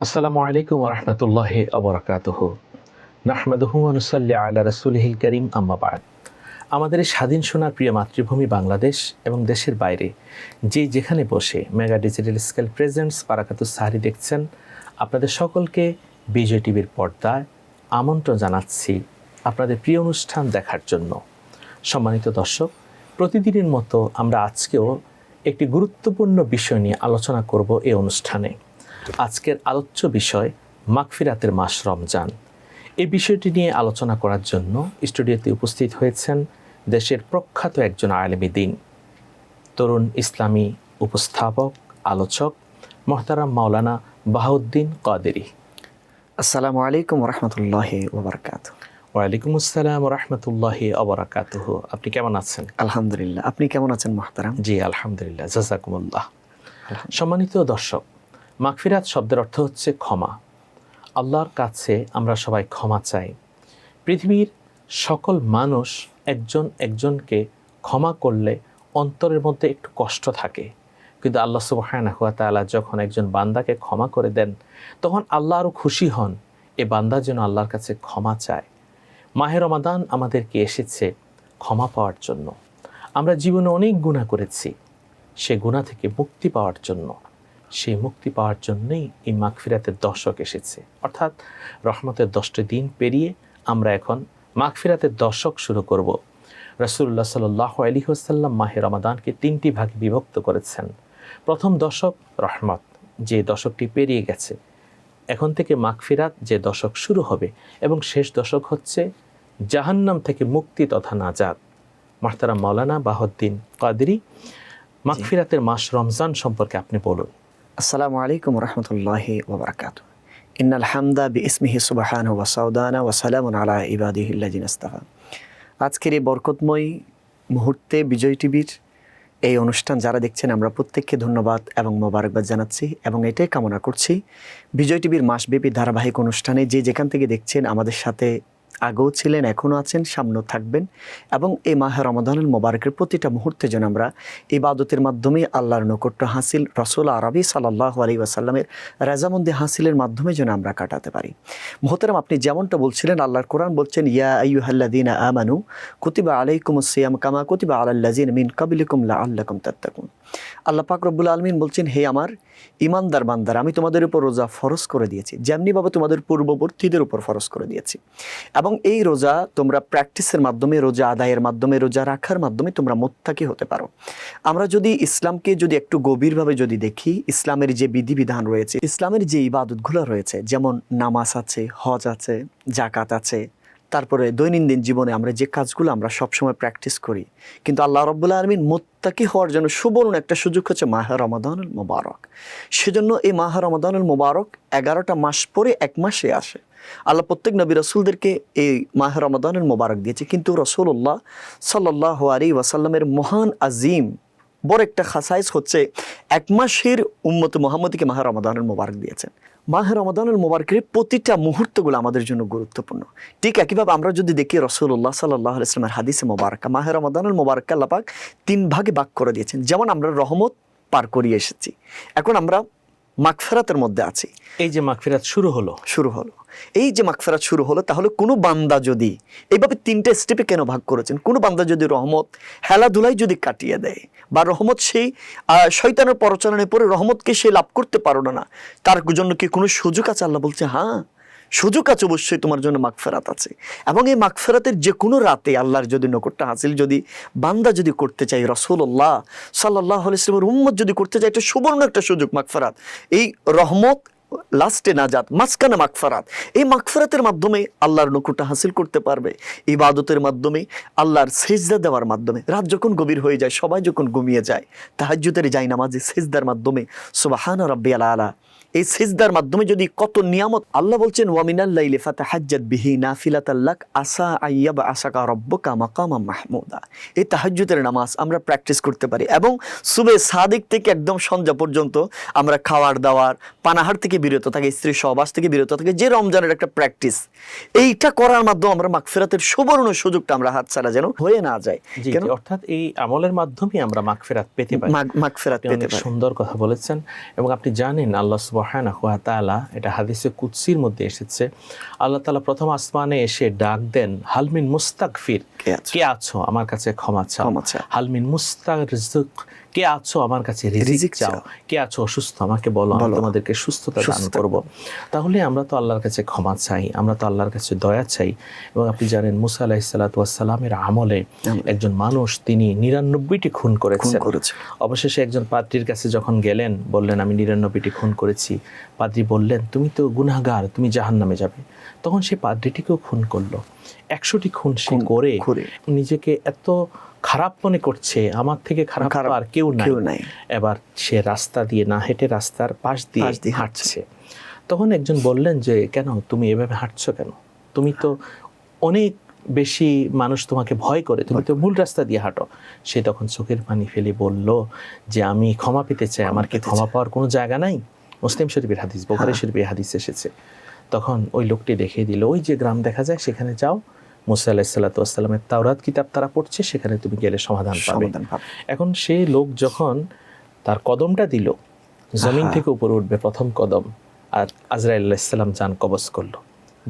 আসসালামু আলাইকুম ওয়া রাহমাতুল্লাহি ওয়া বারাকাতুহু। নাহমাদুহু ওয়া নুসাল্লি আলা রাসূলিহিল কারীম, আম্মা বা'দ। আমাদের এই স্বাধীন সোনার প্রিয় মাতৃভূমি বাংলাদেশ এবং দেশের বাইরে যে যেখানে বসে মেগা ডিজিটাল স্কেল প্রেজেন্টস বারাকাতুস সাহরি দেখছেন, আপনাদের সকলকে বিজয় টিভির পর্দায় আমন্ত্রণ জানাচ্ছি আপনাদের প্রিয় অনুষ্ঠান দেখার জন্য। সম্মানিত দর্শক, প্রতিদিনের মতো আমরা আজকেও একটি গুরুত্বপূর্ণ বিষয় নিয়ে আলোচনা করব এই অনুষ্ঠানে। আজকের আলোচ্য বিষয় মাগফিরাতের মাস রমজান। এই বিষয়টি নিয়ে আলোচনা করার জন্য স্টুডিওতে উপস্থিত হয়েছেন দেশের প্রখ্যাত একজন আলেমী দ্বীন, তরুণ ইসলামী উপস্থাপক, আলোচক মোহতারাম মাওলানা বাহাউদ্দিন কাদেরী। আসসালামু আলাইকুম রহমতুল্লাহি ওয়া বারাকাতুহু। ওয়ালাইকুম আসসালাম রহমতুল্লাহি ওয়া বারাকাতুহু। আপনি কেমন আছেন? আলহামদুলিল্লাহ, আপনি কেমন আছেন মোহতারাম? জি আলহামদুলিল্লাহ, জাযাকুমুল্লাহ। সম্মানিত দর্শক, মাগফিরাত শব্দের অর্থ হচ্ছে ক্ষমা। আল্লাহর কাছে আমরা সবাই ক্ষমা চাই। পৃথিবীর সকল মানুষ একজন একজনকে ক্ষমা করলে অন্তরের মধ্যে একটু কষ্ট থাকে, কিন্তু আল্লাহ সুবহানাহু ওয়া তাআলা যখন একজন বান্দাকে ক্ষমা করে দেন, তখন আল্লাহ আরও খুশি হন এ বান্দা যেন আল্লাহর কাছে ক্ষমা চায়। মাহে রমাদান আমাদেরকে এসেছে ক্ষমা পাওয়ার জন্য। আমরা জীবনে অনেক গুনাহ করেছি, সে গুনাহ থেকে মুক্তি পাওয়ার জন্য। সেই মুক্তি পাওয়ার জন্যই এই মাগফিরাতের দশক এসেছে, অর্থাৎ রহমতের 10টি দিন পেরিয়ে আমরা এখন মাগফিরাতের দশক শুরু করব। রাসূলুল্লাহ সাল্লাল্লাহু আলাইহি ওয়াসাল্লাম মাহে রমাদানকে 3টি ভাগে বিভক্ত করেছেন। প্রথম দশক রহমত, যে দশকটি পেরিয়ে গেছে। এখন থেকে মাগফিরাত, যে দশক শুরু হবে, এবং শেষ দশক হচ্ছে জাহান্নাম থেকে মুক্তি তথা নাজাত। মোহতারাম মাওলানা বাহাউদ্দিন কাদেরী, মাগফিরাতের মাস রমজান সম্পর্কে আপনি বলুন। আসসালামু আলাইকুম রহমতুল্লাহি ওয়া বারাকাতুহু। ইন্নাল হামদা বিইসমিহি সুবহানাহু ওয়া সাউদানা ওয়া সালামুন আলা ইবাদিহিল্লাযিনা ইসতাফা। আজকের এই বরকতময় মুহূর্তে বিজয় টিভির এই অনুষ্ঠান যারা দেখছেন, আমরা প্রত্যেককে ধন্যবাদ এবং মোবারকবাদ জানাচ্ছি এবং এটাই কামনা করছি বিজয় টিভির মাসব্যাপী ধারাবাহিক অনুষ্ঠানে যে যেখান থেকে দেখছেন আমাদের সাথে আগেও ছিলেন, এখনও আছেন, সামনেও থাকবেন, এবং এই মাহে রমাদানুল মোবারকের প্রতিটা মুহূর্তে যেন আমরা ইবাদতের মাধ্যমে আল্লাহর নৈকট্য হাসিল, রাসূল আরবি সাল্লাল্লাহু আলাইহি ওয়াসাল্লামের রাজামন্দি হাসিলের মাধ্যমে যেন আমরা কাটাতে পারি। মোহতারাম, আপনি যেমনটা বলছিলেন, আল্লাহর কোরআন বলছেন, ইয়া আইয়ুহাল্লাযীনা আমানু কুতিবা আলাইকুমুস সিয়াম কামা কুতিবা আলাল্লাযীনা মিন ক্বাবলিকুম লাআল্লাকুম তাত্তাকুন। আল্লাহ পাক রব্বুল আলামিন বলছেন, হে আমার ইমানদার বান্দারা, আমি তোমাদের উপর রোজা ফরজ করে দিয়েছি, যেমনিভাবে তোমাদের পূর্ববর্তীদের উপর ফরজ করে দিয়েছি। এবং এই রোজা তোমরা প্র্যাকটিসের মাধ্যমে, রোজা আদায়ের মাধ্যমে, রোজা রাখার মাধ্যমে তোমরা মুত্তাকি হতে পারো। আমরা যদি ইসলামকে যদি একটু গভীরভাবে যদি দেখি, ইসলামের যে বিধিবিধান রয়েছে, ইসলামের যে ইবাদতগুলো রয়েছে, যেমন নামাজ আছে, হজ আছে, যাকাত আছে, তারপরে দৈনন্দিন জীবনে আমরা যে কাজগুলো আমরা সবসময় প্র্যাকটিস করি, কিন্তু আল্লাহ রাব্বুল আলামিন মুত্তাকি হওয়ার জন্য সুবর্ণ একটা সুযোগ হচ্ছে মাহে রমাদানুল মুবারক। সেজন্য এই মাহে রমাদানুল মুবারক 11টা মাস পরে এক মাসে আসে। আল্লাহ প্রত্যেক নবী রাসূলদেরকে এই মাহে রমাদানুল মুবারক দিয়েছে, কিন্তু রাসূলুল্লাহ সাল্লাল্লাহু আলাইহি ওয়াসাল্লামের মহান আজিম বড় একটা খাসাইস হচ্ছে এক মাসের উম্মত মুহাম্মদীকে মাহে রমাদানুল মুবারক দিয়েছেন। মাহে রমাদানুল মুবারকের প্রতিটা মুহূর্তগুলো আমাদের জন্য গুরুত্বপূর্ণ। ঠিক একইভাবে আমরা যদি দেখি রাসূলুল্লাহ সাল্লাল্লাহু আলাইহি ওয়াসাল্লামের হাদিসে মুবারাকা মাহে রমাদানুল মুবারককে আল্লাহ পাক 3 ভাগে ভাগ করে দিয়েছেন। যেমন আমরা রহমত পার করিয়ে এসেছি, এখন আমরা মাগফিরাতের মধ্যে আছি। এই যে মাগফিরাত শুরু হলো, এই যে মাগফিরাত শুরু হলো, তাহলে কোনো বান্দা যদি এইভাবে 3টে স্টেপে কেন ভাগ করেছেন, কোনো বান্দা যদি রহমত হেলাধুলাই যদি কাটিয়ে দেয়, বা রহমত সেই শয়তানের প্ররোচনায় পড়ে রহমতকে সে লাভ করতে পারো না, তার জন্য কি কোনো সুযোগ আছে? আল্লাহ বলছে, হ্যাঁ সুযোগ আছে, অবশ্যই তোমার জন্য মাগফিরাত আছে। এবং এই মাগফিরাতের যে কোনো রাতে আল্লাহর যদি নৈকট্য হাসিল যদি বান্দা যদি করতে চাই, রাসূলুল্লাহ সাল্লাল্লাহু আলাইহি ওয়াসাল্লামের উম্মত যদি করতে চাই, এটা সুবর্ণ একটা সুযোগ। মাগফিরাত, এই রহমত লাস্টে নাজাত, মাঝখানে মাগফিরাত। এই মাগফিরাতের মাধ্যমে আল্লাহর নৈকট্য হাসিল করতে পারবে, ইবাদতের মাধ্যমে, আল্লাহর সেজদা দেওয়ার মাধ্যমে। রাত যখন গভীর হয়ে যায়, সবাই যখন ঘুমিয়ে যায়, তাহাজ্জুদের যায় নামাজে সেজদার মাধ্যমে সুবহান রাব্বিয়াল আলা, এই সেজদার মাধ্যমে যদি কত নিয়ামত। আল্লাহ বলছেন, ওয়া মিনাল লাইলি ফাতাহাজ্জাদ বিহি নাফিলাতাল লাক আসা আইয়াব আসাকা রব্বুকা মাকামাম মাহমুদা। এই তাহাজ্জুদের নামাজ আমরা প্র্যাকটিস করতে পারি, এবং সুবে সাদিক থেকে একদম সন্ধ্যা পর্যন্ত আমরা খাওয়ার দাওয়ার পানাহার থেকে বিরত থাকে, স্ত্রী সহবাস থেকে বিরত থাকে, যে রমজানের একটা প্র্যাকটিস, এইটা করার মাধ্যমে আমরা মাগফিরাতের সুবর্ণ সুযোগটা আমরা হাতছাড়া যেন হয়ে না যায়। কেন? অর্থাৎ এই আমলের মাধ্যমে আমরা মাগফিরাত পেতে পারি। মাগফিরাত পেতে পারি। সুন্দর কথা বলেছেন। এবং আপনি জানেন, আল্লাহ সুবহানাহু সুবহানাহু ওয়া তাআলা, এটা হাদিসে কুদসির মধ্যে এসেছে, আল্লাহ তাআলা প্রথম আসমানে এসে ডাক দেন, হালমিন মুস্তাগফির, কে আছো আমার কাছে ক্ষমা চাও। হালমিন মুস্তারজিক, কে আছো আমার কাছে রিজিক চাও। কে আছো অসুস্থ, আমাকে বলো, আমি তোমাদেরকে সুস্থতা দান করব। তাহলে আমরা তো আল্লাহর কাছে ক্ষমা চাই, আমরা তো আল্লাহর কাছে দয়া চাই। এবং আপনি জানেন মুসা আলাইহিস সালাতু ওয়াস সালামের আমলে একজন মানুষ, তিনি 99টি খুন করেছেন। অবশেষে একজন পাদ্রীর কাছে যখন গেলেন, বললেন আমি 99টি খুন করেছি। পাদ্রী বললেন তুমি তো গুনাহগার, তুমি জাহান্নামে যাবে। তখন সে পাদ্রীটিকেও খুন করলো। 100টি খুন সে করে নিজেকে এত খারাপ মনে করছে, আমার থেকে খারাপ আর কেউ নাই। এবার সে রাস্তা দিয়ে না হেঁটে রাস্তার পাশ দিয়ে হাঁটছে। তখন একজন বললেন যে কেন তুমি এভাবে হাঁটছো কেন, তুমি তো অনেক বেশি মানুষ তোমাকে ভয় করে, তুমি তো ভুল রাস্তা দিয়ে হাঁটো। সে তখন চোখের পানি ফেলে বলল যে আমি ক্ষমা পেতে চাই, আমার কি ক্ষমা পাওয়ার কোনো জায়গা নাই? মুসলিম শরীফের হাদিস, বুখারী শরীফের হাদিস এসেছে। তখন ওই লোকটি দেখিয়ে দিল, ওই যে গ্রাম দেখা যায় সেখানে যাও, মুসা আলাইহিস সালাতু ওয়াস সালামের তাওরাত কিতাব তারা পড়ছে, সেখানে তুমি গেলে সমাধান পাবে। এখন সেই লোক যখন তার কদমটা দিল, জমিন থেকে উপরে উঠবে প্রথম কদম, আর আজরাইল আলাইহিস সালাম জান কবজ করলো।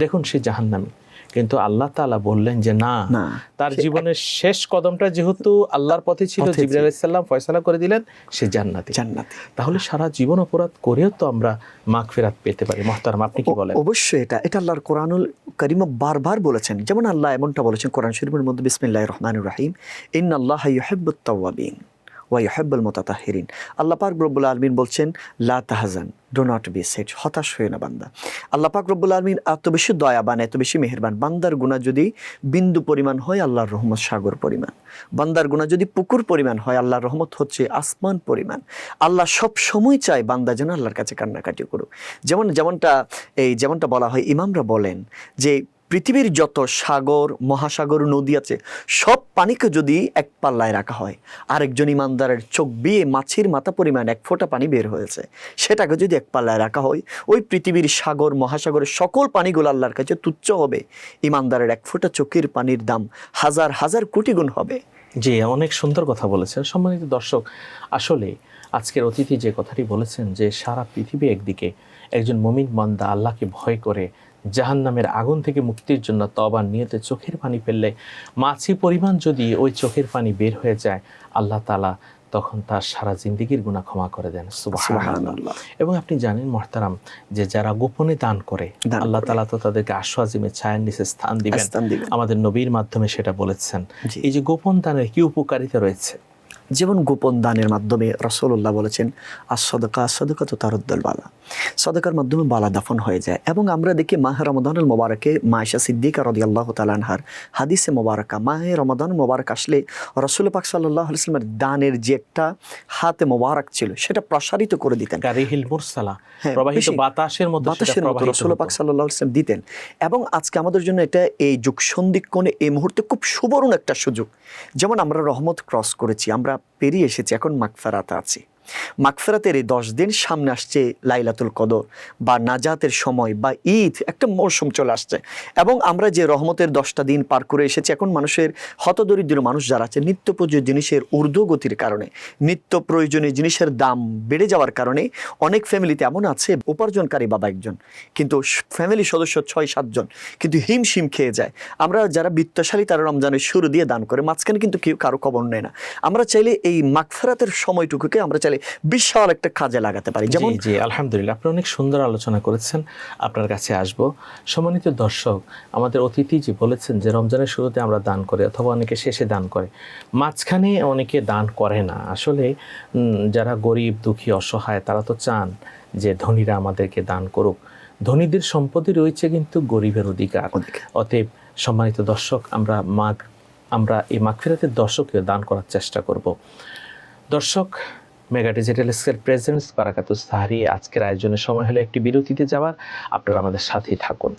দেখুন সে জাহান্নামী, কিন্তু আল্লাহ তাআলা বললেন যে না, তার জীবনের শেষ কদমটা যেহেতু আল্লাহর পথে ছিল, জিবরাইল আলাইহিস সালাম ফয়সালা করে দিলেন সে জান্নাতি। তাহলে সারা জীবন অপরাধ করেও তো আমরা মাগফিরাত পেতে পারি। মুহতারাম, আপনি কি বলেন? অবশ্যই এটা আল্লাহর কোরআনুল কারীমে বারবার বলেছেন। যেমন আল্লাহ এমনটা বলেছেন কোরআন শরীফের মধ্যে, বিসমিল্লাহির রহমানির রহিম, ইন্নাল্লাহা ইউহিব্বুত তাওয়াবিন ওয়া ইউহিব্বুল মুতাতাহহিরিন। আল্লাহ পাক রব্বুল আলামিন বলছেন লা তাহজান, ডো নট বি সেড, হতাশ হয়ে না বান্দা। আল্লাহ পাক রব্বুল আলামিন এত বেশি দয়াবান, এত বেশি মেহেরবান। বান্দার গুনাহ যদি বিন্দু পরিমাণ হয়, আল্লাহর রহমত সাগর পরিমাণ। বান্দার গুনাহ যদি পুকুর পরিমাণ হয়, আল্লাহর রহমত হচ্ছে আসমান পরিমাণ। আল্লাহ সব সময় চায় বান্দা যেন আল্লাহর কাছে কান্নাকাটি করুক। যেমনটা বলা হয়, ইমামরা বলেন যে পৃথিবীর যত সাগর, মহাসাগর, নদী আছে, সব পানিকে যদি এক পাল্লায় রাখা হয়, আরেকজন ইমানদারের চোখ বিয়ে মাছির মাথা পরিমাণ এক ফোঁটা পানি বের হয়েছে, সেটাকে যদি এক পাল্লায় রাখা হয়, ওই পৃথিবীর সাগর, মহাসাগরের সকল পানিগুলো আল্লাহর কাছে তুচ্ছ হবে। ইমানদারের এক ফোঁটা চোখের পানির দাম হাজার হাজার কোটি গুণ হবে। জি, অনেক সুন্দর কথা বলেছেন। সম্মানিত দর্শক, আসলে আজকের অতিথি যে কথাটি বলেছেন যে সারা পৃথিবী একদিকে একজন মুমিন বান্দা আল্লাহকে ভয় করে জাহান্নামের আগুন থেকে মুক্তির জন্য তওবার নিয়তে চোখের পানি ফেললে মাছি পরিমাণ যদি ওই চোখের পানি বের হয়ে যায়, আল্লাহ তাআলা তখন তার সারা জিন্দেগির গুনাহ ক্ষমা করে দেন। সুবহানাল্লাহ। এবং আপনি জানেন মুহতারাম, যে যারা গোপনে দান করে আল্লাহ তাআলা তো তাদেরকে আশওয়াজিমে ছায়ার নিচে স্থান দিবেন। আমাদের নবীর মাধ্যমে সেটা বলেছেন। এই যে গোপন দানের কি উপকারিতা রয়েছে? যেমন গোপন দানের মাধ্যমে রাসূলুল্লাহ বলেছেন, আস-সাদাকাতু তারুদ্দুল বালা, সাদাকার মাধ্যমে বালা দাফন হয়ে যায়। এবং আমরা দেখি মাহে রমাদানুল মোবারকে আয়েশা সিদ্দিকা রাদিয়াল্লাহু তাআলা আনহার হাদিসে মোবারকা, মাহে রমাদান মোবারক আসলে রাসূল পাক সাল্লাল্লাহু আলাইহি ওয়াসাল্লামের দানের যে একটা হাতে মোবারক ছিল, সেটা প্রসারিত করে দিতেন। কারিহিল মুরসালা, প্রবাহিত বাতাসের মতো রাসূল পাক সাল্লাল্লাহু আলাইহি ওয়াসাল্লাম দিতেন। এবং আজকে আমাদের জন্য এটা এই যুগ সন্ধিক্ষণে এই মুহূর্তে খুব সুবর্ণ একটা সুযোগ। যেমন আমরা রহমত ক্রস করেছি, আমরা পেরিয়ে এসেছি, এখন মাগফিরাতে আছি। মাগফিরাতের এই 10 দিন সামনে আসছে, লাইলাতুল কদর বা নাজাতের সময় বা ঈদ, একটা মৌসুম চলে আসছে। এবং আমরা যে রহমতের 10টা দিন পার করে এসেছি, এখন মানুষের হতদরিদ্র মানুষ যারা আছে, নিত্য প্রয়োজনীয় জিনিসের ঊর্ধ্বগতির কারণে, নিত্য প্রয়োজনীয় জিনিসের দাম বেড়ে যাওয়ার কারণে অনেক ফ্যামিলিতে এমন আছে, উপার্জনকারী বাবা একজন, কিন্তু ফ্যামিলি সদস্য 6-7 জন, কিন্তু হিমশিম খেয়ে যায়। আমরা যারা বিত্তশালী তারা রমজানের শুরু দিয়ে দান করে, মাঝখানে কিন্তু কেউ কারো খবর নেয় না। আমরা চাইলে এই মাগফিরাতের সময়টুকুকে আমরা চাইলে বিশাল একটা কাজে লাগাতে পারি। যেমন জি, আলহামদুলিল্লাহ, আপনি অনেক সুন্দর আলোচনা করেছেন। আপনার কাছে আসব। সম্মানিত দর্শক, আমাদের অতিথি যে বলেছেন যে রমজানের শুরুতে আমরা দান করি অথবা অনেকে শেষে দান করে, মাঝখানে অনেকে দান করে না। আসলে যারা গরিব, দুঃখী, অসহায়, তারা তো চান যে ধনীরা আমাদেরকে দান করুক। ধনীদের সম্পদই রয়েছে, কিন্তু গরিবের অধিকার। অতএব সম্মানিত দর্শক, আমরা এই মাগফিরাতের দর্শককে দান করার চেষ্টা করব। দর্শক, মেগা ডিজিটাল স্কেল প্রেজেন্স বারাকাতুস সাহরি আজকের আয়োজনের সময় হলো একটি বিরতিতে যাওয়ার। আপনারা আমাদের সাথেই থাকুন।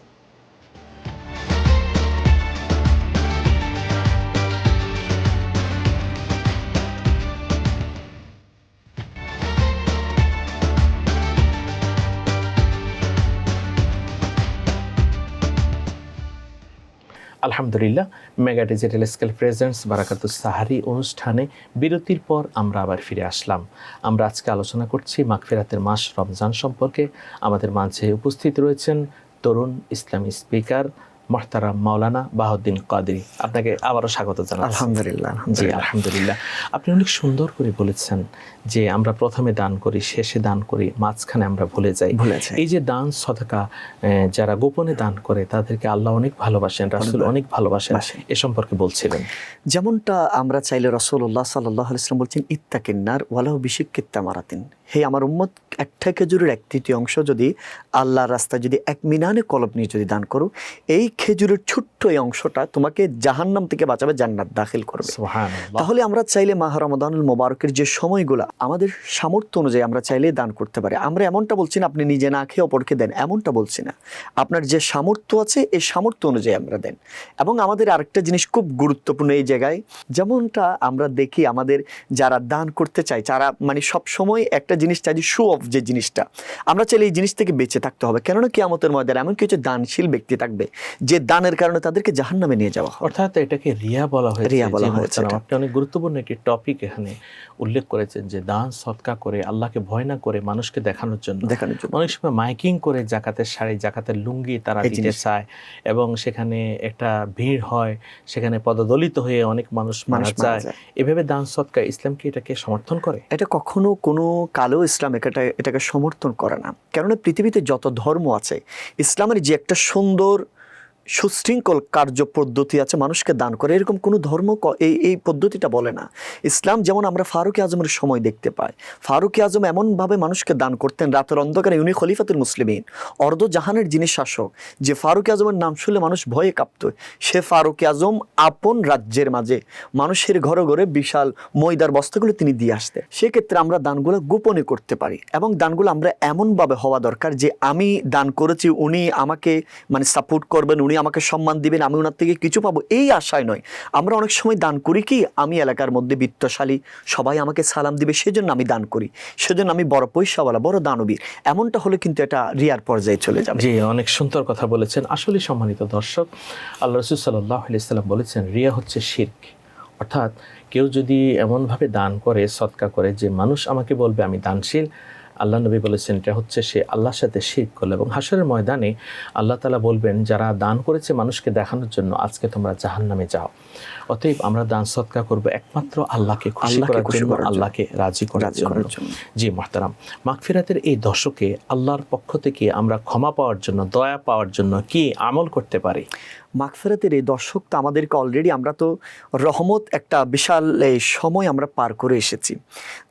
আলহামদুলিল্লাহ, মেগা ডিজিটাল স্কেল প্রেজেন্টস বারাকাতুস সাহারি অনুষ্ঠানে বিরতির পর আমরা আবার ফিরে আসলাম। আমরা আজকে আলোচনা করছি মাগফিরাতের মাস রমজান সম্পর্কে। আমাদের মাঝে উপস্থিত রয়েছেন তরুণ ইসলামী স্পিকার মোহতারাম মাওলানা বাহাউদ্দিন কাদরি। আপনাকে আবারও স্বাগত জানাচ্ছি। আলহামদুলিল্লাহ। জি আলহামদুলিল্লাহ। আপনি অনেক সুন্দর করে বলেছেন যে আমরা প্রথমে দান করি, শেষে দান করি, মাঝখানে আমরা ভুলে যাই। এই যে দান সদকা যারা গোপনে দান করে তাদেরকে আল্লাহ অনেক ভালোবাসেন, রাসূল অনেক ভালোবাসেন, এ সম্পর্কে বলছিলেন। যেমনটা আমরা চাইলে রাসূলুল্লাহ সাল্লাল্লাহু আলাইহি ওয়াসাল্লাম বলছেন ইত্তাকিন্নার ওয়ালাউ বিশিক্কি তামারাতিন, হে আমার উম্মত, একটা খেজুরের 1/3 যদি আল্লাহর রাস্তায় যদি 1 মিনানে কলব নিয়ে যদি দান করো, এই খেজুরের ছোট্ট এই অংশটা তোমাকে জাহান্নাম থেকে বাঁচাবে, জান্নাত দাখিল করবে। সুবহানাল্লাহ। তাহলে আমরা চাইলে মাহ রমাদানুল মোবারকের যে সময়গুলো আমাদের সামর্থ্য অনুযায়ী আমরা চাইলে দান করতে পারি। আমরা এমনটা বলছি না আপনি নিজে না খেয়ে অপরকে দেন, এমনটা বলছি না। আপনার যে সামর্থ্য আছে এই সামর্থ্য অনুযায়ী আমরা দেন। এবং আমাদের আরেকটা জিনিস খুব গুরুত্বপূর্ণ এই জায়গায়, যেমনটা আমরা দেখি আমাদের যারা দান করতে চায়, যারা মানে সব সময় একটা জিনিস চাই যে শো অফ, যে জিনিসটা আমরা চাইলে এই জিনিস থেকে বেঁচে থাকতে হবে। কেননা কিয়ামতের ময়দানে এমন কিছু দানশীল ব্যক্তি থাকবে যে দানের কারণে তাদেরকে জাহান্নামে নিয়ে যাওয়া হবে। অর্থাৎ এটাকে রিয়া বলা হয়েছে। রিয়া বলা হয়েছে। আপনি অনেক গুরুত্বপূর্ণ একটি টপিক এখানে উল্লেখ করেছেন যে দান সদকা করে আল্লাহকে ভয় না করে মানুষকে দেখানোর জন্য অনেক সময় মাইকিং করে জাকাতের শাড়ি, জাকাতের লুঙ্গি তারা দিতে চায় এবং সেখানে একটা ভিড় হয়, সেখানে পদদলিত হয়ে অনেক মানুষ মারা যায়। এভাবে দান সদকা, ইসলাম কি এটাকে সমর্থন করে? এটা কখনো কোনো কালো ইসলাম এটাকে সমর্থন করে না। কেননা পৃথিবীতে যত ধর্ম আছে, ইসলামের যে একটা সুন্দর সুশৃঙ্খল কার্য পদ্ধতি আছে মানুষকে দান করে, এরকম কোনো ধর্ম এই পদ্ধতিটা বলে না। ইসলাম যেমন আমরা ফারুক আজমের সময় দেখতে পাই, ফারুক আজম এমনভাবে মানুষকে দান করতেন, রাতের অন্ধকারে উনি খলিফাতুল মুসলিমিন, অর্ধ জাহানের যিনি শাসক, যে ফারুক আজমের নাম শুনলে মানুষ ভয়ে কাঁপত। সে ফারুক আজম আপন রাজ্যের মাঝে মানুষের ঘরে ঘরে বিশাল ময়দার বস্তাগুলো তিনি দিয়ে আসতেন। সেক্ষেত্রে আমরা দানগুলো গোপনে করতে পারি এবং দানগুলো আমরা এমনভাবে হওয়া দরকার যে আমি দান করেছি, উনি আমাকে মানে সাপোর্ট করবেন, উনি আমাকে সম্মান দিবেন, আমি ওনার থেকে কিছু পাবো, এই আশায় নয়। আমরা অনেক সময় দান করি কি, আমি এলাকার মধ্যে বিত্তশালী, সবাই আমাকে সালাম দিবে, সেজন্য আমি দান করি, সেজন্য আমি বড় পয়সাওয়ালা, বড় দানবীর। এমনটা হলে কিন্তু এটা রিয়ার পর্যায়ে চলে যাবে। জি, অনেক সুন্দর কথা বলেছেন। আসলে সম্মানিত দর্শক, আল্লাহ রাসূল সাল্লাল্লাহু আলাইহি ওয়াসাল্লাম বলেছেন রিয়া হচ্ছে শিরক। অর্থাৎ কেউ যদি এমনভাবে দান করে, সদকা করে যে মানুষ আমাকে বলবে আমি দানশীল, আল্লাহ নবী বলেছেন এটা হচ্ছে সে আল্লাহর সাথে শিরক করল। এবং হাশরের ময়দানে আল্লাহ তাআলা বলবেন যারা দান করেছে মানুষকে দেখানোর জন্য, আজকে তোমরা জাহান্নামে যাও। অতএব আমরা দান সদকা করব একমাত্র আল্লাহকে খুশি করার জন্য, আল্লাহকে রাজি করার জন্য। জি মুহতারাম, মাগফিরাতের এই দশকে আল্লাহর পক্ষ থেকে আমরা ক্ষমা পাওয়ার জন্য, দয়া পাওয়ার জন্য কি আমল করতে পারি? মাগফিরাতের এই দশক তো আমাদেরকে অলরেডি, আমরা তো রহমত একটা বিশাল সময় আমরা পার করে এসেছি।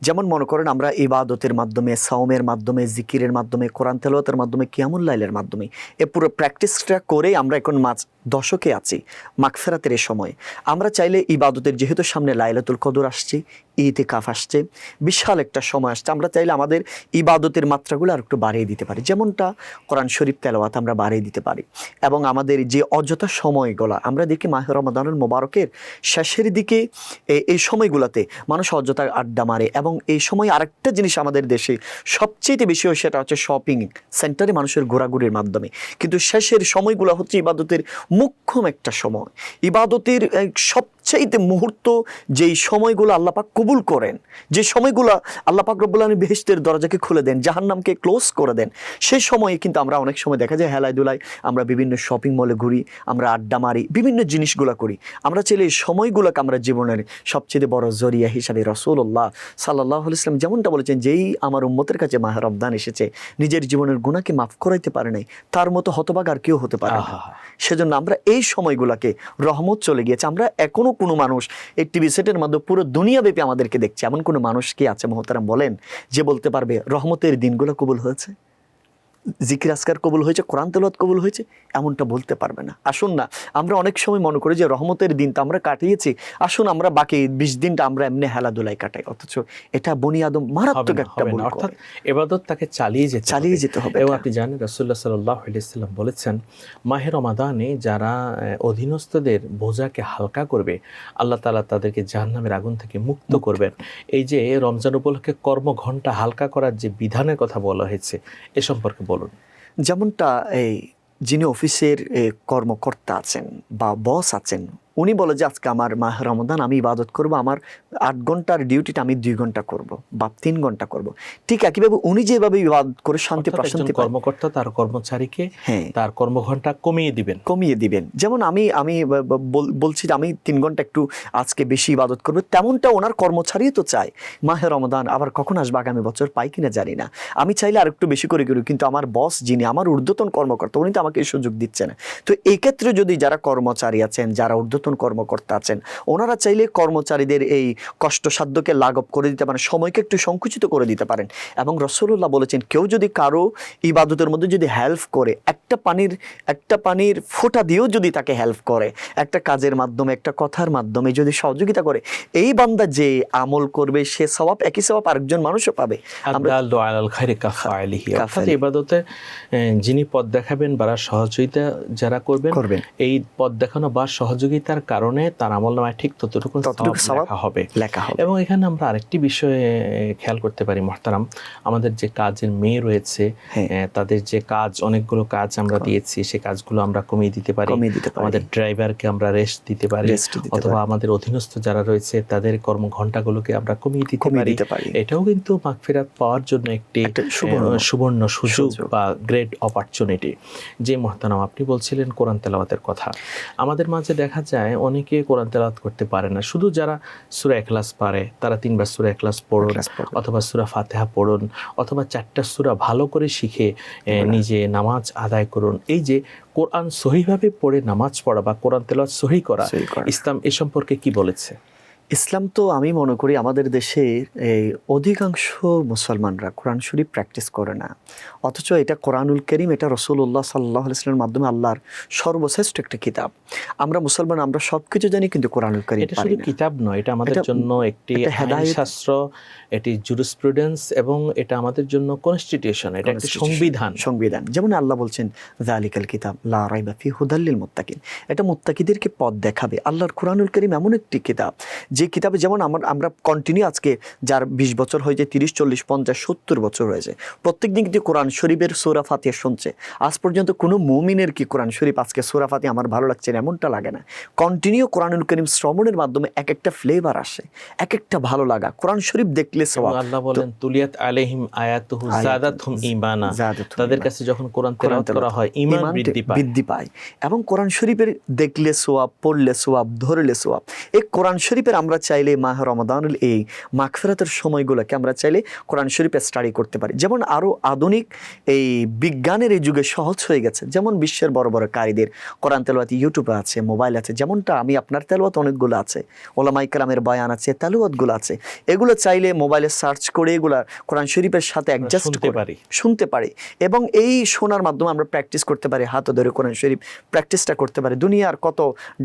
যেমন মনে করেন আমরা ইবাদতের মাধ্যমে, সাওমের মাধ্যমে, জিকিরের মাধ্যমে, কোরআন তেলাওয়াতের মাধ্যমে, কিয়ামুল লাইলের মাধ্যমে এ পুরো প্র্যাকটিসটা করেই আমরা এখন দশকে আছি। মাগফিরাতের এই সময় আমরা চাইলে ইবাদতের, যেহেতু সামনে লাইলাতুল কদর আসছে, ইতিকাফ আসছে, বিশাল একটা সময় আসছে, আমরা চাইলে আমাদের ইবাদতের মাত্রাগুলো আর একটু বাড়িয়ে দিতে পারি। যেমনটা কোরআন শরীফ তেলাওয়াত আমরা বাড়িয়ে দিতে পারি। এবং আমাদের যে অযথা সময়গুলো আমরা দেখি মাহে রমাদানুল মোবারকের শেষের দিকে এই সময়গুলোতে মানুষ অযথা আড্ডা মারে। এবং এই সময় আরেকটা জিনিস আমাদের দেশে সবচেয়ে বেশি হয়, সেটা হচ্ছে শপিং সেন্টারে মানুষের ঘোরাঘুরির মাধ্যমে। কিন্তু শেষের সময়গুলো হচ্ছে ইবাদতের মুখ্যম একটা সময়। ইবাদতের সবচাইতে মুহূর্ত যেই সময়গুলো আল্লাহ পাক কবুল করেন, যে সময়গুলো আল্লাহ পাক রব্বুল আলামিন বেহেশতের দরজাকে খুলে দেন, জাহান্নামকে ক্লোজ করে দেন, সেই সময়ে কিন্তু আমরা অনেক সময় দেখা যায় হেলায় দুলায় আমরা বিভিন্ন শপিং মলে ঘুরি, আমরা আড্ডা মারি, বিভিন্ন জিনিসগুলো করি। আমরা চাইলে এই সময়গুলোকে আমরা জীবনের সবচেয়ে বড় জরিয়া হিসাবে রাসূলুল্লাহ সাল্লাল্লাহু আলাইহি ওয়াসাল্লাম যেমনটা বলেছেন, যেই আমার উম্মতের কাছে মাহে রমজান এসেছে, নিজের জীবনের গুনাহকে মাফ করাইতে পারে নাই, তার মতো হতভাগা আর কেউ হতে পারে না। সেজন্য আমরা এই সময়গুলোকে, রহমত চলে গিয়েছে, আমরা এখনো কোনো মানুষ এই টিভি সেটের মধ্যে পুরো দুনিয়াব্যাপী আমাদেরকে দেখছে, এমন কোনো মানুষ কি আছে মুহতারাম বলেন যে বলতে পারবে রহমতের দিনগুলো কবুল হয়েছে, জিকির আজকার কবুল হয়েছে, কোরআন তেলাওয়াত কবুল হয়েছে? এমনটা বলতে পারবে না। আসুন না, আমরা অনেক সময় মনে করি যে রহমতের দিন তো আমরা কাটিয়েছি, আসুন আমরা বাকি 20 দিনটা আমরা এমনি হেলাধুলায় কাটাই। অথচ এটা বনি আদম মারাত্মক একটা ভুল। অর্থাৎ ইবাদত তাকে চালিয়ে যেতে হবে। এবং আপনি জানেন রাসূলুল্লাহ সাল্লাল্লাহু আলাইহি ওয়াসাল্লাম বলেছেন মাহে রমাদানে যারা অধীনস্থদের বোঝাকে হালকা করবে, আল্লাহ তাআলা তাদেরকে জাহান্নামের আগুন থেকে মুক্ত করবেন। এই যে রমজান উপলক্ষে কর্মঘণ্টা হালকা করার যে বিধানের কথা বলা হয়েছে, এ সম্পর্কে বলুন। যেমনটা এই যিনি অফিসের কর্মকর্তা আছেন বা বস আছেন, উনি বলে যে আজকে আমার মাহ রমজান, আমি ইবাদত করব, আমার 8 ঘন্টার ডিউটিটা আমি 2 ঘন্টা করব বা 3 ঘন্টা করব। ঠিক একইভাবে উনি যেভাবে ইবাদত করে শান্তি অর্থাৎ প্রশান্তি একজন পায়, কর্মকর্তা তার কর্মচারীকে হ্যাঁ তার কর্মঘণ্টা কমিয়ে দিবেন। কমিয়ে দিবেন। যেমন আমি আমি বলছি যে আমি 3 ঘন্টা একটু আজকে বেশি ইবাদত করবো, তেমনটা ওনার কর্মচারী তো চায়। মাহে রমজান আবার কখন আসবে আগামী বছর পাই কিনা জানি না, আমি চাইলে আর একটু বেশি করে করি, কিন্তু আমার বস যিনি আমার ঊর্ধ্বতন কর্মকর্তা উনি তো আমাকে এই সুযোগ দিচ্ছে না। তো এই ক্ষেত্রে যদি যারা কর্মচারী আছেন, যারা ঊর্ধ্বতন কর্মকর্তা আছেন, ওনারা চাইলে কর্মচারীদের এই কষ্টসাধ্যকে লাঘব করে দিতে পারেন, সময়কে একটু সংকুচিত করে দিতে পারেন। এবং রাসূলুল্লাহ বলেছেন, কেউ যদি কারো ইবাদতের মধ্যে যদি হেল্প করে, একটা পানির ফোঁটা দিয়েও যদি তাকে হেল্প করে, একটা কাজের মাধ্যমে, একটা কথার মাধ্যমে যদি সহযোগিতা করে, এই বান্দা যে আমল করবে সে সওয়াব, একই সওয়াব আরেকজন মানুষও পাবে। আদ-দাল্লু আলাল খায়রি কাফাইলিহি, অর্থাৎ ইবাদতে যিনি পথ দেখাবেন বা সহযোগিতা যারা করবেন, এই পথ দেখানো বা সহযোগিতার কারণে তার আমলনামায় ঠিক ততটুকু সওয়াব লেখা হবে। এবং এখানে আমরা আরেকটি বিষয়ে খেয়াল করতে পারি মুহতারাম, আমাদের যে কাজের মেয়ে রয়েছে, তাদের যে কাজ, অনেকগুলো কাজ আমরা দিয়েছি, সেই কাজগুলো আমরা কমিয়ে দিতে পারি। আমাদের ড্রাইভারকে আমরা রেস্ট দিতে পারি, অথবা আমাদের অধীনস্থ যারা রয়েছে তাদের কর্মঘণ্টাগুলোকে আমরা কমিয়ে দিতে পারি। এটাও কিন্তু মাগফিরাত পাওয়ার জন্য একটি সুবর্ণ সুযোগ বা গ্রেট অপরচুনিটি। যে মুহতারাম আপনি বলছিলেন কোরআন তেলাওয়াতের কথা, আমাদের মাঝে দেখা যায় অনেকে কোরআন তেলাওয়াত করতে পারে না। শুধু যারা সূরা ইখলাস পারে তারা 3 বার সূরা ইখলাস পড়ুন, অথবা সূরা ফাতিহা পড়ুন, অথবা 4টা সূরা ভালো করে শিখে নিজে নামাজ আদায় করুন। এই যে কোরআন সহিভাবে পড়ে নামাজ পড়া বা কোরআন তেলাওয়াত সহি করা, ইসলাম এ সম্পর্কে কি বলেছে? ইসলাম তো আমি মনে করি আমাদের দেশে এই অধিকাংশ মুসলমানরা কোরআন শরীফ প্র্যাকটিস করে না, অথচ এটা কোরআনুল কারীম, এটা রাসূলুল্লাহ সাল্লাল্লাহু আলাইহি ওয়াসাল্লামের মাধ্যমে আল্লাহর সর্বশ্রেষ্ঠ একটা কিতাব। আমরা মুসলমান, আমরা সবকিছু জানি, কিন্তু কোরআনুল কারীম এটা শুধু কিতাব নয়, এটা আমাদের জন্য একটি আইন শাস্ত্র, এটি জুরিসপ্রুডেন্স, এবং এটা আমাদের জন্য কনস্টিটিউশন, এটা একটি সংবিধান। যেমন আল্লাহ বলছেন যালিকাল কিতাব লা রাইবা ফি হুদাল লিল মুত্তাকিন, এটা মুত্তাকিদেরকে পথ দেখাবে। আল্লাহর কোরআনুল কারীম এমন একটি কিতাব, যে কিতাবে যেমন আমরা কন্টিনিউ আজকে যার 20 বছর হয়ে যায়, 30, 40, 50, 70 বছর হয়েছে, প্রত্যেকদিন কিন্তু কোরআন শরীফের সূরা ফাতিহা শুনছে। আজ পর্যন্ত কোনো মুমিনের কি কোরআন শরীফ আজকে সূরা ফাতিহা আমার ভালো লাগছে না এমনটা লাগে না। কন্টিনিউ কোরআনুল কারীম শ্রবণের মাধ্যমে এক একটা ফ্লেভার আসে, এক একটা ভালো লাগা। কোরআন শরীফ দেখলে সওয়াব। আল্লাহ বলেন তুলিয়াত আলাইহিম আয়াতুহু যাদাতহুম ঈমানা, তাদের কাছে যখন কোরআন তেলাওয়াত করা হয় ঈমান বৃদ্ধি পায়। এবং কোরআন শরীফের দেখলে সওয়াব, পড়লে সওয়াব, ধরলে সওয়াব। এই কোরআন শরীফের আমরা চাইলে মাহ রমাদানুল এই মাগফিরাতের সময়গুলোকে আমরা চাইলে কোরআন শরীফে স্টাডি করতে পারি। যেমন আরও আধুনিক এই বিজ্ঞানের এই যুগে সহজ হয়ে গেছে, যেমন বিশ্বের বড় বড় কারিদের কোরআন তেলাওয়াত ইউটিউবে আছে, মোবাইল আছে, যেমনটা আমি আপনার তেলাওয়াত অনেকগুলো আছে, ওলামায়ে কেরামের বয়ান আছে, তেলাওয়াতগুলো আছে, এগুলো চাইলে মোবাইলে সার্চ করে এগুলা কোরআন শরীফের সাথে অ্যাডজাস্ট শুনতে পারি। এবং এই শোনার মাধ্যমে আমরা প্র্যাকটিস করতে পারি, হাতে ধরে কোরআন শরীফ প্র্যাকটিসটা করতে পারি। দুনিয়ার কত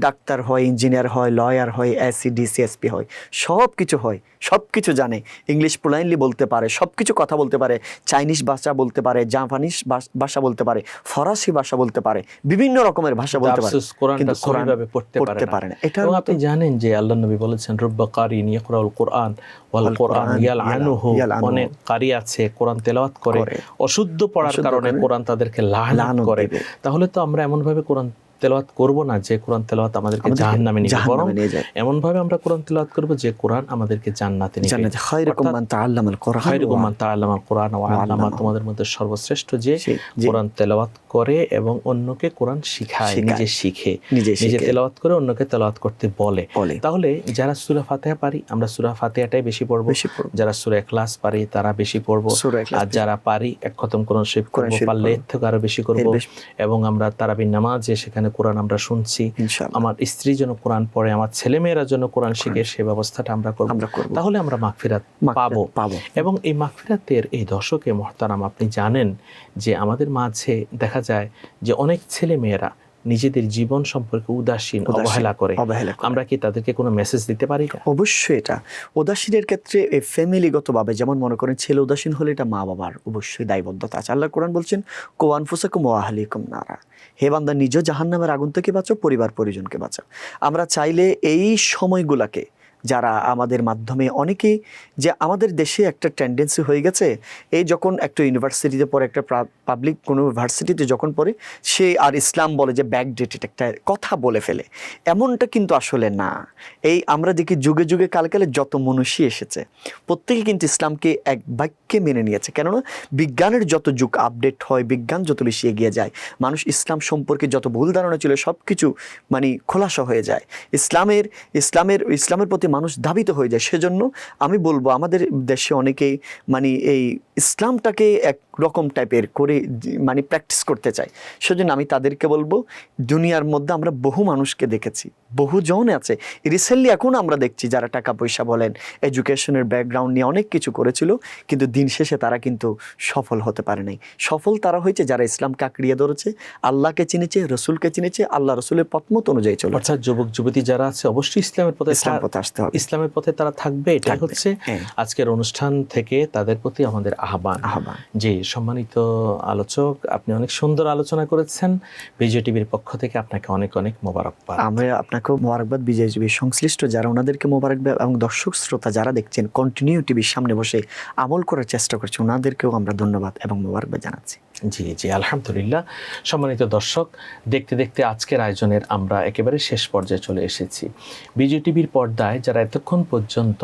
ডাক্তার হয়, ইঞ্জিনিয়ার হয়, লয়ার হয়, এসি ডিসিএসপি হয়, সব কিছু হয়, সব কিছু জানে, ইংলিশ ফ্লুয়েন্টলি বলতে পারে, সব কিছু কথা বলতে পারে, চাইনিজ ভাষা বলতে পারে, জাপানিজ ভাষা বলতে পারে, ফরাসি ভাষা বলতে পারে, বিভিন্ন রকমের ভাষা বলতে পারে, কিন্তু কোরআনভাবে পড়তে পারে না। এটা আপনি জানেন যে আল্লাহ নবী বলেছেন রুব্বা কারিন ইয়াকরাউল কোরআন ওয়াল কোরআন ইয়ালআনুহু, অনেক কারি আছে কোরআন তেলাওয়াত করে, অশুদ্ধ পড়ার কারণে কোরআন তাদেরকে লানত করে। তাহলে তো আমরা এমন ভাবে কোরআন তেলাওয়াত করব না যে কোরআন তেলাওয়াত আমাদেরকে জাহান্নামে নিয়ে যাবে, বরং এমন ভাবে আমরা কোরআন তেলাওয়াত করব যে কোরআন আমাদেরকে জান্নাতে নিয়ে যাবে। খায়রুকুম মান তাআল্লামাল কোরআন ওয়া আল্লামা, তোমাদের মধ্যে সর্বশ্রেষ্ঠ যে কোরআন তেলাওয়াত করে এবং অন্যকে কোরআন শিখায়, নিজে শিখে, নিজে তেলাওয়াত করে অন্যকে তেলাওয়াত করতে বলে। তাহলে যারা সূরা ফাতিহা পারি আমরা সূরা ফাতিহাটাই বেশি পড়ব, যারা সূরা ইখলাস পারি তারা বেশি পড়ব, আর যারা পারি এক খতম কোরআন শরীফ করব, পারলে এর থেকে আরো বেশি করব। এবং আমরা তারাবির নামাজে সেখানে কোরআন আমরা শুনছি, আমার স্ত্রী যেন কোরআন পড়ে, আমার ছেলেমেয়েরা যেন কোরআন শিখে, সে ব্যবস্থাটা আমরা করব। তাহলে আমরা মাগফিরাত পাবো। এবং এই মাগফিরাতের এই দশকে মুহতারাম আপনি জানেন যে আমাদের মাঝে দেখা যায় যে অনেক ছেলেমেয়েরা নিজেদের জীবন সম্পর্কে উদাসীন, অবহেলা করে। আমরা কি তাদেরকে কোনো মেসেজ দিতে পারি? অবশ্যই। এটা উদাসীনের ক্ষেত্রে ফ্যামিলিগতভাবে, যেমন মনে করেন ছেলে উদাসীন হলে এটা মা বাবার অবশ্যই দায়বদ্ধতা আছে। আল্লাহ কোরআন বলছেন কু আনফুসাকুম ওয়া আহলিকুম নারা, হে বান্দা নিজ জাহান্নামের আগুন থেকে বাঁচাও, পরিবার পরিজনকে বাঁচাও। আমরা চাইলে এই সময়গুলোকে যারা আমাদের মাধ্যমে অনেকেই, যে আমাদের দেশে একটা টেন্ডেন্সি হয়ে গেছে, এই যখন একটা ইউনিভার্সিটিতে পড়ে, একটা পাবলিক কোনো ইউনিভার্সিটিতে যখন পড়ে, সে আর ইসলাম বলে যে ব্যাকডেটেড একটা কথা বলে ফেলে। এমনটা কিন্তু আসলে না। এই আমরা দেখি যুগে যুগে কালে কালে যত মনীষী এসেছে, প্রত্যেকে কিন্তু ইসলামকে এক বাক্যে মেনে নিয়েছে। কেননা বিজ্ঞানের যত যুগ আপডেট হয়, বিজ্ঞান যত বেশি এগিয়ে যায়, মানুষ ইসলাম সম্পর্কে যত ভুল ধারণা ছিল সব কিছু মানে খোলাসা হয়ে যায়, ইসলামের প্রতি মানুষ ধাবিত হয়ে যায়। সেজন্য আমি বলবো আমাদের দেশে অনেকেই মানে এই ইসলামটাকে এক রকম টাইপের করে মানে প্র্যাকটিস করতে চায়। সেজন্য আমি তাদেরকে বলবো, দুনিয়ার মধ্যে আমরা বহু মানুষকে দেখেছি, বহুজন আছে রিসেন্টলি এখন আমরা দেখছি যারা টাকা পয়সা বলেন, এডুকেশনের ব্যাকগ্রাউন্ড নিয়ে অনেক কিছু করেছিল, কিন্তু দিন শেষে তারা কিন্তু সফল হতে পারে নাই। সফল তারা হয়েছে যারা ইসলামকে আঁকড়িয়ে ধরেছে, আল্লাহকে চিনেছে, রসুলকে চিনেছে, আল্লাহ রসুলের পথমত অনুযায়ী চলে। অর্থাৎ যুবক যুবতী যারা আছে অবশ্যই ইসলামের পথে আসতে হবে, ইসলামের পথে তারা থাকবে, এটা হচ্ছে আজকের অনুষ্ঠান থেকে তাদের প্রতি আমাদের আহ্বান। জি, সম্মানিত আলোচক, আপনি অনেক সুন্দর আলোচনা করেছেন। বিজয় টিভির পক্ষ থেকে আপনাকে অনেক অনেক মোবারকবাদ। আমরা আপনাকেও মোবারকবাদ। বিজয় টিভির সংশ্লিষ্ট যারা, ওনাদেরকে মোবারকবাদ, এবং দর্শক শ্রোতা যারা দেখছেন কন্টিনিউ টিভির সামনে বসে আমল করার চেষ্টা করছে, ওনাদেরকেও আমরা ধন্যবাদ এবং মোবারকবাদ জানাচ্ছি। জি জি, আলহামদুলিল্লাহ। সম্মানিত দর্শক, দেখতে দেখতে আজকের আয়োজনের আমরা একেবারে শেষ পর্যায়ে চলে এসেছি। বিজয় টিভির পর্দায় যারা এতক্ষণ পর্যন্ত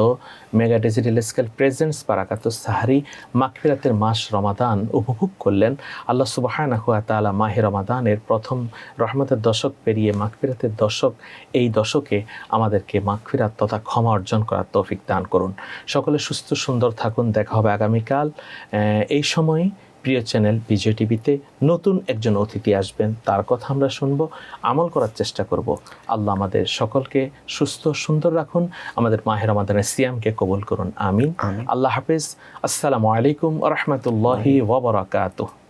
মেগা ডিজিটাল স্কেল প্রেজেন্টস বারাকাতুস সাহরি মাগফিরাতের মাস রমাদান উপভোগ করলেন, আল্লাহ সুবহানাহু ওয়া তাআলা মাহে রমাদানের প্রথম রহমতের দশক পেরিয়ে মাগফিরাতের দশক, এই দশকে আমাদেরকে মাগফিরাত তথা ক্ষমা অর্জন করার তৌফিক দান করুন। সকলে সুস্থ সুন্দর থাকুন। দেখা হবে আগামীকাল এই সময়ে। প্রিয় চ্যানেল বিজয় টিভিতে নতুন একজন অতিথি আসবেন, তার কথা আমরা শুনবো, আমল করার চেষ্টা করব। আল্লাহ আমাদের সকলকে সুস্থ সুন্দর রাখুন, আমাদের মাহে রমাদানের সিয়ামকে কবুল করুন। আমিন। আল্লাহ হাফেজ। আসসালামু আলাইকুম ওয়া রাহমাতুল্লাহি ওয়া বারাকাতুহু।